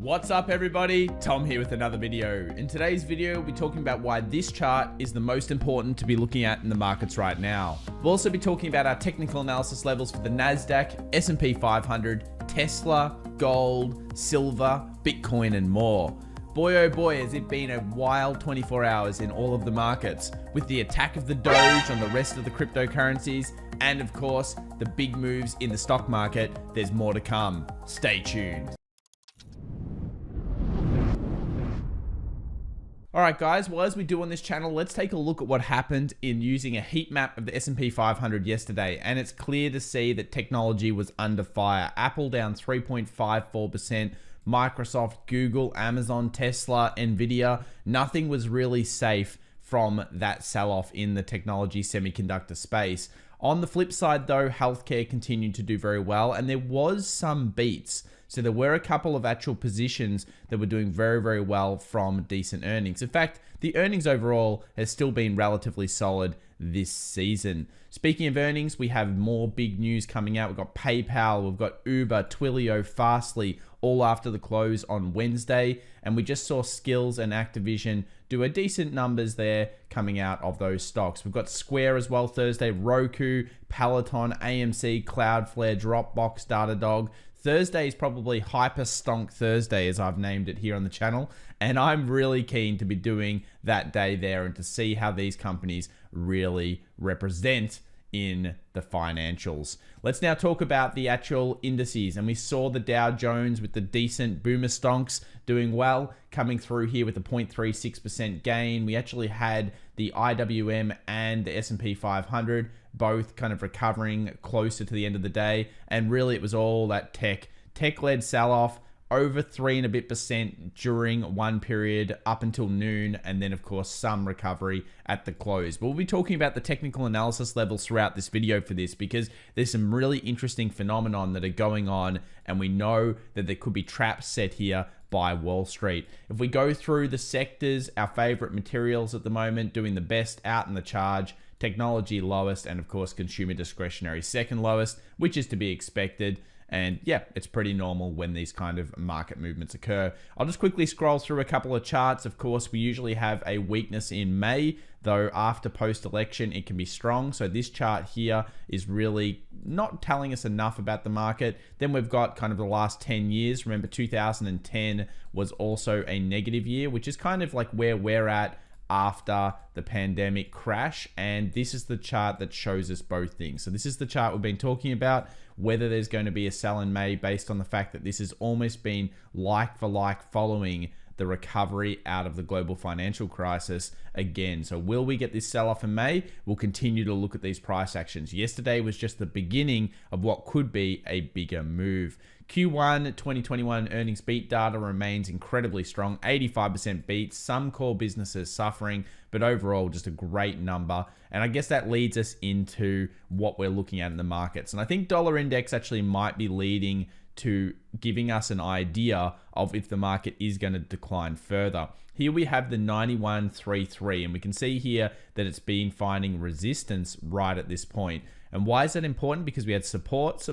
What's up everybody, Tom here with another video. In today's video, we'll be talking about why this chart is the most important to be looking at in the markets right now. We'll also be talking about our technical analysis levels for the Nasdaq, Sp500, Tesla, gold, silver, Bitcoin, and more. Boy oh boy, has it been a wild 24 hours in all of the markets, with the attack of the Doge on the rest of the cryptocurrencies, and of course, the big moves in the stock market. There's more to come. Stay tuned. Alright guys, well as we do on this channel, let's take a look at what happened in using a heat map of the S&P 500 yesterday, and it's clear to see that technology was under fire. Apple down 3.54%, Microsoft, Google, Amazon, Tesla, Nvidia, nothing was really safe from that sell-off in the technology semiconductor space. On the flip side though, healthcare continued to do very well, and there was some beats. So there were a couple of actual positions that were doing very, very well from decent earnings. In fact, the earnings overall has still been relatively solid this season. Speaking of earnings, we have more big news coming out. We've got PayPal, we've got Uber, Twilio, Fastly, all after the close on Wednesday. And we just saw Skills and Activision do a decent numbers there coming out of those stocks. We've got Square as well Thursday, Roku, Peloton, AMC, Cloudflare, Dropbox, Datadog. Thursday is probably Hyper Stonk Thursday, as I've named it here on the channel. And I'm really keen to be doing that day there and to see how these companies really represent in the financials. Let's now talk about the actual indices. And we saw the Dow Jones with the decent boomer stonks doing well, coming through here with a 0.36% gain. We actually had the IWM and the S&P 500 both kind of recovering closer to the end of the day. And really it was all that tech-led sell-off, over 3% during one period up until noon, and then of course some recovery at the close. But we'll be talking about the technical analysis levels throughout this video for this, because there's some really interesting phenomenon that are going on, and we know that there could be traps set here by Wall Street. If we go through the sectors, our favorite materials at the moment doing the best out in the charge, technology lowest, and of course consumer discretionary second lowest, which is to be expected. And yeah, it's pretty normal when these kind of market movements occur. I'll just quickly scroll through a couple of charts. Of course, we usually have a weakness in May, though after post-election, it can be strong. So this chart here is really not telling us enough about the market. Then we've got kind of the last 10 years. Remember, 2010 was also a negative year, which is kind of like where we're at after the pandemic crash. And this is the chart that shows us both things. So this is the chart we've been talking about, whether there's going to be a sell in May based on the fact that this has almost been like for like following the recovery out of the global financial crisis again. So will we get this sell-off in May? We'll continue to look at these price actions. Yesterday was just the beginning of what could be a bigger move. Q1 2021 earnings beat data remains incredibly strong, 85% beats, some core businesses suffering, but overall just a great number. And I guess that leads us into what we're looking at in the markets. And I think dollar index actually might be leading to giving us an idea of if the market is going to decline further. Here we have the 91.33, and we can see here that it's been finding resistance right at this point. And why is that important? Because we had support,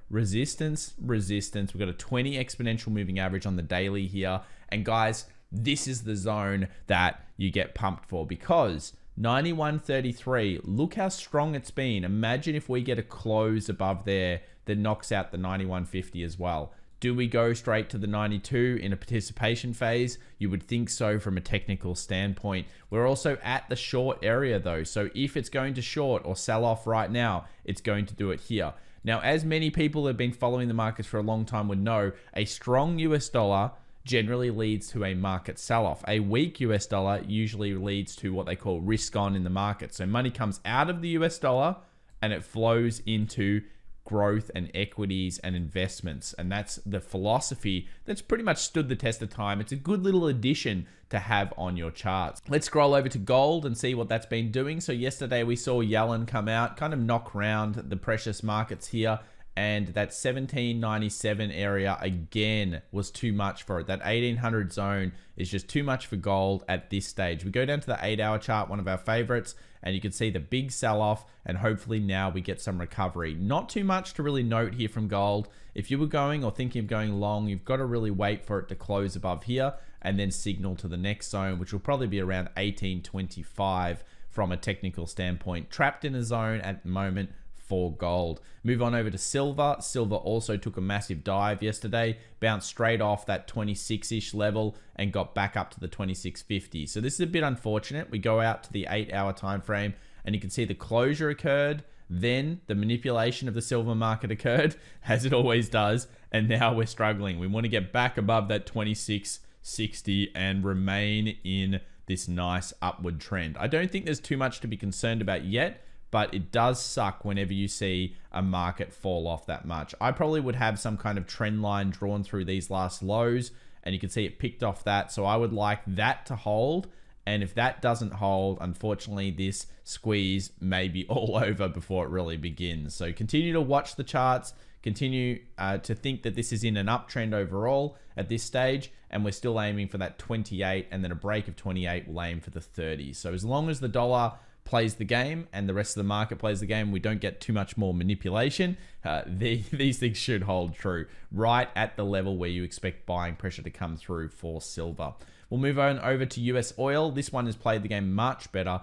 resistance. We've got a 20 exponential moving average on the daily here. And guys, this is the zone that you get pumped for, because 91.33, look how strong it's been. Imagine if we get a close above there that knocks out the 91.50 as well. Do we go straight to the 92 in a participation phase? You would think so from a technical standpoint. We're also at the short area though. So if it's going to short or sell off right now, it's going to do it here. Now, as many people have been following the markets for a long time would know, a strong US dollar generally leads to a market sell-off. A weak US dollar usually leads to what they call risk on in the market. So money comes out of the US dollar and it flows into growth and equities and investments. And that's the philosophy that's pretty much stood the test of time. It's a good little addition to have on your charts. Let's scroll over to gold and see what that's been doing. So yesterday we saw Yellen come out, kind of knock around the precious markets here. And that 1797 area again was too much for it. That 1800 zone is just too much for gold at this stage. We go down to the 8-hour chart, one of our favorites, and you can see the big sell-off, and hopefully now we get some recovery. Not too much to really note here from gold. if you were going or thinking of going long, you've got to really wait for it to close above here and then signal to the next zone, which will probably be around 1825 from a technical standpoint. Trapped in a zone at the moment for gold. Move on over to silver. Silver also took a massive dive yesterday, bounced straight off that 26-ish level and got back up to the 2650. So this is a bit unfortunate. We go out to the 8-hour time frame and you can see the closure occurred, then the manipulation of the silver market occurred, as it always does, and now we're struggling. We want to get back above that 2660 and remain in this nice upward trend. I don't think there's too much to be concerned about yet, but it does suck whenever you see a market fall off that much. I probably would have some kind of trend line drawn through these last lows, and you can see it picked off that. So I would like that to hold. And if that doesn't hold, unfortunately, this squeeze may be all over before it really begins. So continue to watch the charts, continue to think that this is in an uptrend overall at this stage, and we're still aiming for that 28, and then a break of 28 will aim for the 30. So as long as the dollar plays the game and the rest of the market plays the game, we don't get too much more manipulation, these things should hold true right at the level where you expect buying pressure to come through for silver. We'll move on over to US oil. This one has played the game much better.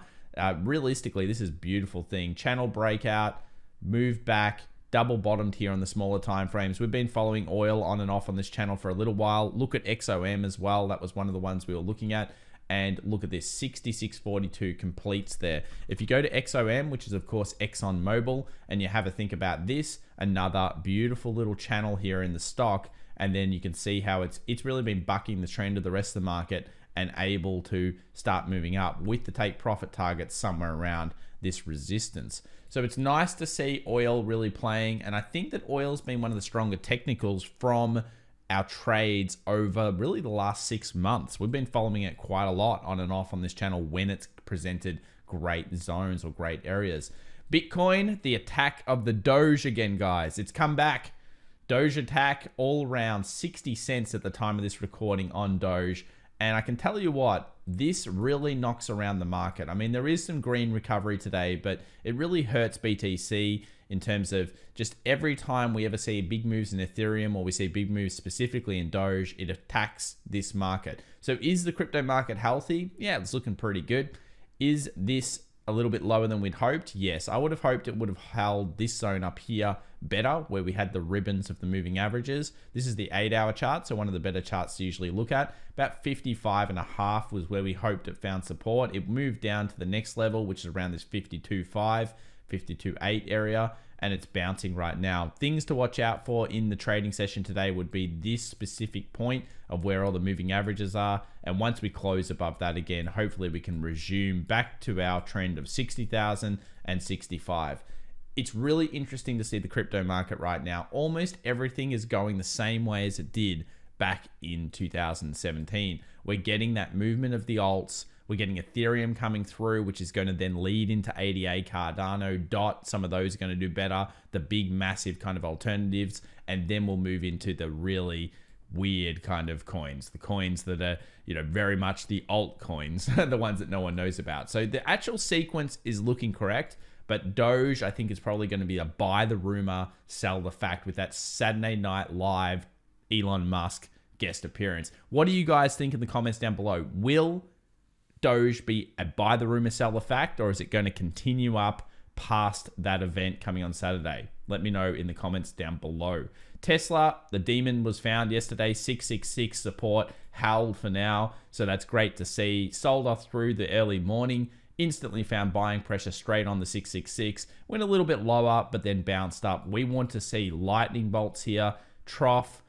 Realistically, this is a beautiful thing. Channel breakout, move back, double bottomed here on the smaller time frames. We've been following oil on and off on this channel for a little while. Look at XOM as well. That was one of the ones we were looking at. And look at this, 66.42 completes there. If you go to XOM, which is of course Exxon Mobil, and you have a think about this, another beautiful little channel here in the stock, and then you can see how it's really been bucking the trend of the rest of the market and able to start moving up with the take profit target somewhere around this resistance. So it's nice to see oil really playing, and I think that oil's been one of the stronger technicals from our trades over really the last 6 months. We've been following it quite a lot on and off on this channel when it's presented great zones or great areas. Bitcoin, the attack of the Doge again, guys. It's come back. Doge attack all around 60 cents at the time of this recording on Doge. And I can tell you what, this really knocks around the market. I mean, there is some green recovery today, but it really hurts BTC in terms of just every time we ever see big moves in Ethereum or we see big moves specifically in Doge, it attacks this market. So is the crypto market healthy? Yeah, it's looking pretty good. Is this a little bit lower than we'd hoped? Yes, I would have hoped it would have held this zone up here better, where we had the ribbons of the moving averages. This is the 8-hour chart, so one of the better charts to usually look at. About 55.5 was where we hoped it found support. It moved down to the next level, which is around this 52.5, 52.8 area, and it's bouncing right now. Things to watch out for in the trading session today would be this specific point of where all the moving averages are, and once we close above that again, hopefully we can resume back to our trend of 60,000 and 65. It's really interesting to see the crypto market right now. Almost everything is going the same way as it did back in 2017. We're getting that movement of the alts. We're getting Ethereum coming through, which is going to then lead into ADA, Cardano, DOT. Some of those are going to do better. The big, massive kind of alternatives. And then we'll move into the really weird kind of coins. The coins that are, very much the altcoins, the ones that no one knows about. So the actual sequence is looking correct. But Doge, I think, is probably going to be a buy the rumor, sell the fact with that Saturday Night Live Elon Musk guest appearance. What do you guys think in the comments down below? Will Doge be a buy the rumor, sell the fact, or is it going to continue up past that event coming on Saturday? Let me know in the comments down below. Tesla, the demon was found yesterday, 666 support, held for now, so that's great to see. Sold off through the early morning, instantly found buying pressure straight on the 666, went a little bit lower, but then bounced up. We want to see lightning bolts here, trough,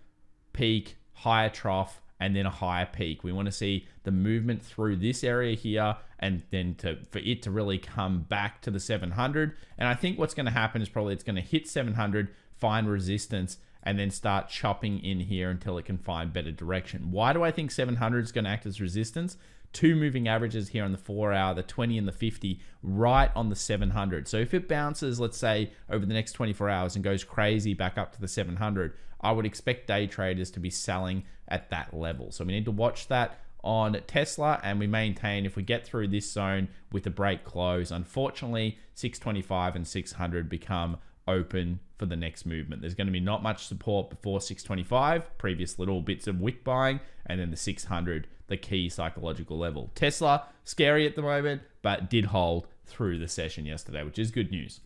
peak, higher trough, and then a higher peak. We want to see the movement through this area here, and then for it to really come back to the 700. And I think what's going to happen is probably it's going to hit 700, find resistance, and then start chopping in here until it can find better direction. Why do I think 700 is going to act as resistance? Two moving averages here on the 4 hour, the 20 and the 50, right on the 700. So if it bounces, let's say, over the next 24 hours and goes crazy back up to the 700, I would expect day traders to be selling at that level. So we need to watch that on Tesla, and we maintain if we get through this zone with the break close, unfortunately, 625 and 600 become open for the next movement. There's going to be not much support before 625, previous little bits of wick buying, and then the 600, the key psychological level. Tesla, scary at the moment, but did hold through the session yesterday, which is good news.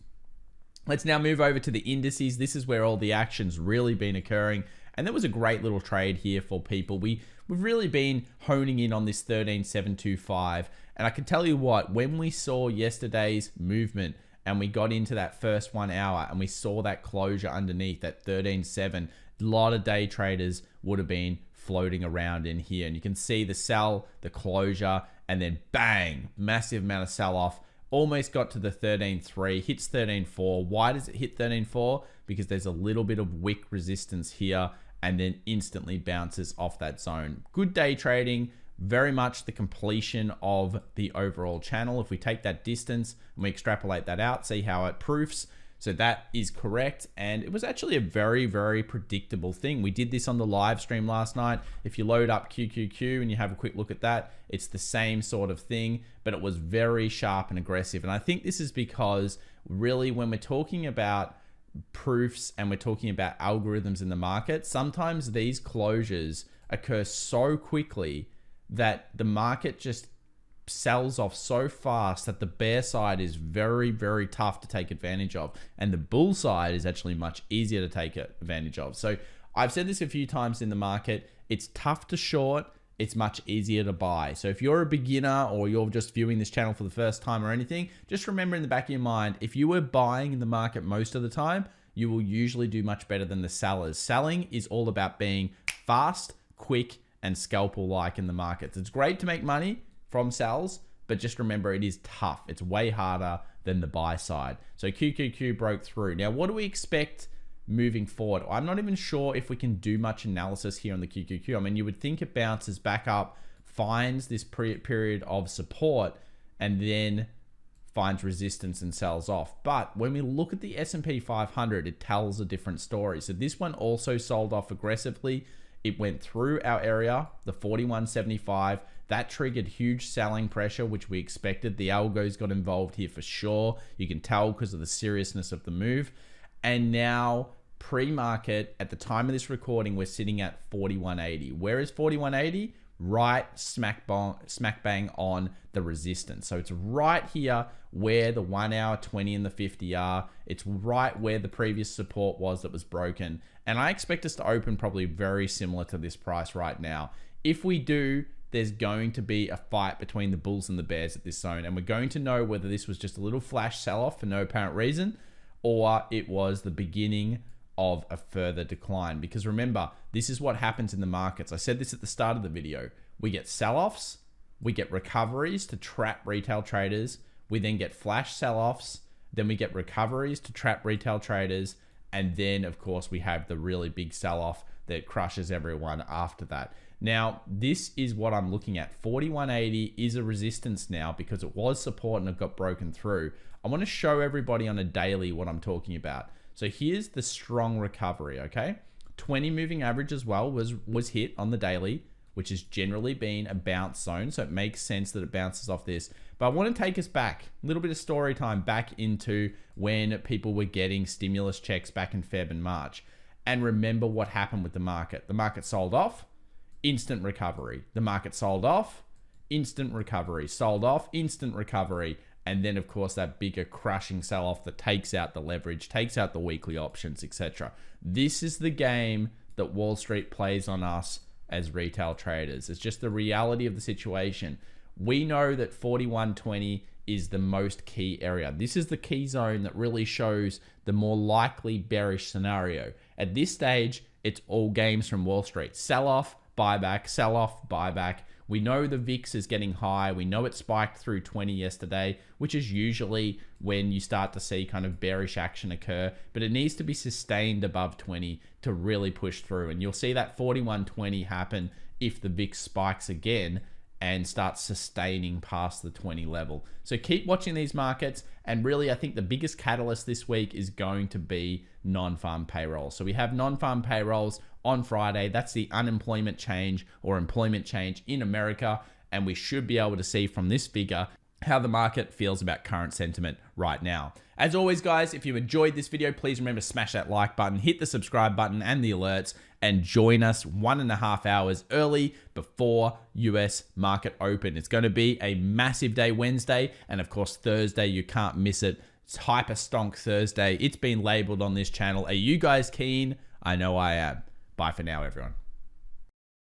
Let's now move over to the indices. This is where all the action's really been occurring. And there was a great little trade here for people. We've really been honing in on this 13,725. And I can tell you what, when we saw yesterday's movement and we got into that first 1 hour and we saw that closure underneath that 13.7, a lot of day traders would have been floating around in here. And you can see the sell, the closure, and then bang, massive amount of sell off. Almost got to the 13.3, hits 13.4. Why does it hit 13.4? Because there's a little bit of wick resistance here and then instantly bounces off that zone. Good day trading, very much the completion of the overall channel. If we take that distance and we extrapolate that out, see how it proofs. So that is correct. And it was actually a very, very predictable thing. We did this on the live stream last night. If you load up QQQ and you have a quick look at that, it's the same sort of thing, but it was very sharp and aggressive. And I think this is because really when we're talking about proofs and we're talking about algorithms in the market, sometimes these closures occur so quickly that the market just sells off so fast that the bear side is very, very tough to take advantage of. And the bull side is actually much easier to take advantage of. So I've said this a few times in the market, it's tough to short, it's much easier to buy. So if you're a beginner or you're just viewing this channel for the first time or anything, just remember in the back of your mind, if you were buying in the market most of the time, you will usually do much better than the sellers. Selling is all about being fast, quick, and scalpel-like in the markets. It's great to make money from sells, but just remember it is tough. It's way harder than the buy side. So QQQ broke through. Now, what do we expect moving forward? I'm not even sure if we can do much analysis here on the QQQ. I mean, you would think it bounces back up, finds this period of support, and then finds resistance and sells off. But when we look at the S&P 500, it tells a different story. So this one also sold off aggressively. It went through our area, the 41.75. That triggered huge selling pressure, which we expected. The algos got involved here for sure. You can tell because of the seriousness of the move. And now pre-market, at the time of this recording, we're sitting at 41.80. Where is 41.80? Right smack bang on the resistance. So it's right here where the 1 hour, 20 and the 50 are. It's right where the previous support was that was broken. And I expect us to open probably very similar to this price right now. If we do, there's going to be a fight between the bulls and the bears at this zone. And we're going to know whether this was just a little flash sell-off for no apparent reason, or it was the beginning of a further decline. Because remember, this is what happens in the markets. I said this at the start of the video. We get sell-offs, we get recoveries to trap retail traders, we then get flash sell-offs, then we get recoveries to trap retail traders, and then of course we have the really big sell-off that crushes everyone after that. Now, this is what I'm looking at. 41.80 is a resistance now because it was support and it got broken through. I want to show everybody on a daily what I'm talking about. So here's the strong recovery, okay? 20 moving average as well was hit on the daily, which has generally been a bounce zone. So it makes sense that it bounces off this. But I want to take us back, a little bit of story time back into when people were getting stimulus checks back in Feb and March. And remember what happened with the market. The market sold off, instant recovery. The market sold off, instant recovery. Sold off, instant recovery. And then, of course, that bigger crushing sell-off that takes out the leverage, takes out the weekly options, etc. This is the game that Wall Street plays on us as retail traders. It's just the reality of the situation. We know that 41.20 is the most key area. This is the key zone that really shows the more likely bearish scenario. At this stage, it's all games from Wall Street. Sell-off, buyback, sell-off, buyback. We know the VIX is getting high. We know it spiked through 20 yesterday, which is usually when you start to see kind of bearish action occur, but it needs to be sustained above 20 to really push through. And you'll see that 41.20 happen if the VIX spikes again and starts sustaining past the 20 level. So keep watching these markets. And really, I think the biggest catalyst this week is going to be non-farm payrolls. So we have non-farm payrolls on Friday. That's the unemployment change or employment change in America. And we should be able to see from this figure how the market feels about current sentiment right now. As always, guys, if you enjoyed this video, please remember to smash that like button, hit the subscribe button and the alerts, and join us 1.5 hours early before US market open. It's going to be a massive day Wednesday, and of course Thursday, you can't miss it. It's Hyper Stonk Thursday. It's been labeled on this channel. Are you guys keen? I know I am. Bye for now, everyone.